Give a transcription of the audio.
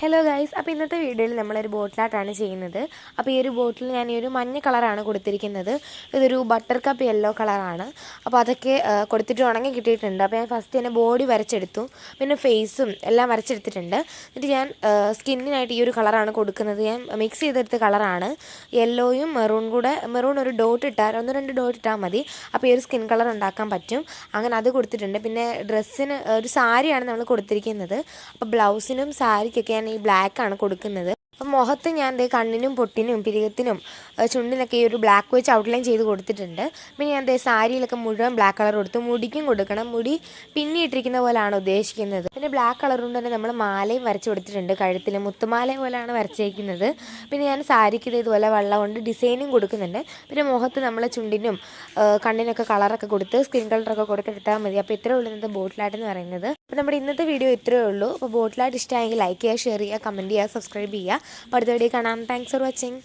Hello guys, അപ്പോൾ ഇന്നത്തെ വീഡിയോയിൽ നമ്മളൊരു ബോട്ടിൽ ആർട്ടാണ് ചെയ്യുന്നത്. അപ്പോൾ ഈ ഒരു ബോട്ടിൽ ഞാൻ ഈ ഒരു മഞ്ഞ കളറാണ് കൊടുത്തിരിക്കുന്നത്. ഇതൊരു ബട്ടർ കപ്പ് യെല്ലോ കളറാണ്. അപ്പോൾ അതൊക്കെ കൊടുത്തിട്ട് ഉണങ്ങി കിട്ടിയിട്ടുണ്ട്. അപ്പോൾ ഞാൻ ഫസ്റ്റ് തന്നെ ബോഡി വരച്ചെടുത്തു, പിന്നെ ഫേസും എല്ലാം വരച്ചെടുത്തിട്ടുണ്ട്. എന്നിട്ട് ഞാൻ സ്കിന്നിനായിട്ട് ഈ ഒരു കളറാണ് കൊടുക്കുന്നത്. ഞാൻ മിക്സ് ചെയ്തെടുത്ത കളറാണ്. യെല്ലോയും മെറൂൺ ഒരു ഡോട്ട് ഇട്ടാൽ 1-2 ഡോട്ട് ഇട്ടാൽ മതി. അപ്പോൾ ഈ ഒരു സ്കിൻ കളർ ഉണ്ടാക്കാൻ പറ്റും. അങ്ങനെ അത് കൊടുത്തിട്ടുണ്ട്. പിന്നെ ഡ്രസ്സിന് ഒരു സാരിയാണ് നമ്മൾ കൊടുത്തിരിക്കുന്നത്. അപ്പോൾ ബ്ലൗസിനും സാരിക്കൊക്കെ ഞാൻ ഈ ബ്ലാക്കാണ് കൊടുക്കുന്നത്. അപ്പം മുഖത്ത് ഞാൻ കണ്ണിനും പൊട്ടിനും പിരികത്തിനും ചുണ്ടിനൊക്കെ ഈ ഒരു ബ്ലാക്ക് വെച്ച് ഔട്ട്ലൈൻ ചെയ്ത് കൊടുത്തിട്ടുണ്ട്. പിന്നെ ഞാൻ സാരിയിലൊക്കെ മുഴുവൻ ബ്ലാക്ക് കളർ കൊടുത്തു. മുടിക്കും കൊടുക്കണം. മുടി പിന്നിയിട്ടിരിക്കുന്ന പോലെയാണ് ഉദ്ദേശിക്കുന്നത്. പിന്നെ ബ്ലാക്ക് കളർ കൊണ്ട് തന്നെ നമ്മൾ മാലയും വരച്ച് കൊടുത്തിട്ടുണ്ട്. കഴുത്തിൽ മുത്തുമാല പോലെയാണ് വരച്ചേക്കുന്നത്. പിന്നെ ഞാൻ സാരിക്ക് ഇതുപോലെ വെള്ളം കൊണ്ട് ഡിസൈനും കൊടുക്കുന്നുണ്ട്. പിന്നെ മുഖത്ത് നമ്മൾ ചുണ്ടിനും കണ്ണിനൊക്കെ കളറൊക്കെ കൊടുത്ത് സ്കിൻ കളറൊക്കെ കൊടുത്തെടുത്താൽ മതി. അപ്പോൾ ഇത്രയേ ഉള്ളൂ ഇന്നത്തെ ബോട്ടിലായിട്ട് എന്ന് പറയുന്നത്. അപ്പോൾ നമ്മുടെ ഇന്നത്തെ വീഡിയോ ഇത്രയേ ഉള്ളൂ. അപ്പോൾ ബോട്ടിലായിട്ട് ഇഷ്ടമായെങ്കിൽ ലൈക്ക് ചെയ്യുക, ഷെയർ ചെയ്യുക, കമൻറ്റ് ചെയ്യുക, സബ്സ്ക്രൈബ് ചെയ്യുക. അപ്പോൾ അടുത്ത വീഡിയോ കാണാം. Thanks for watching.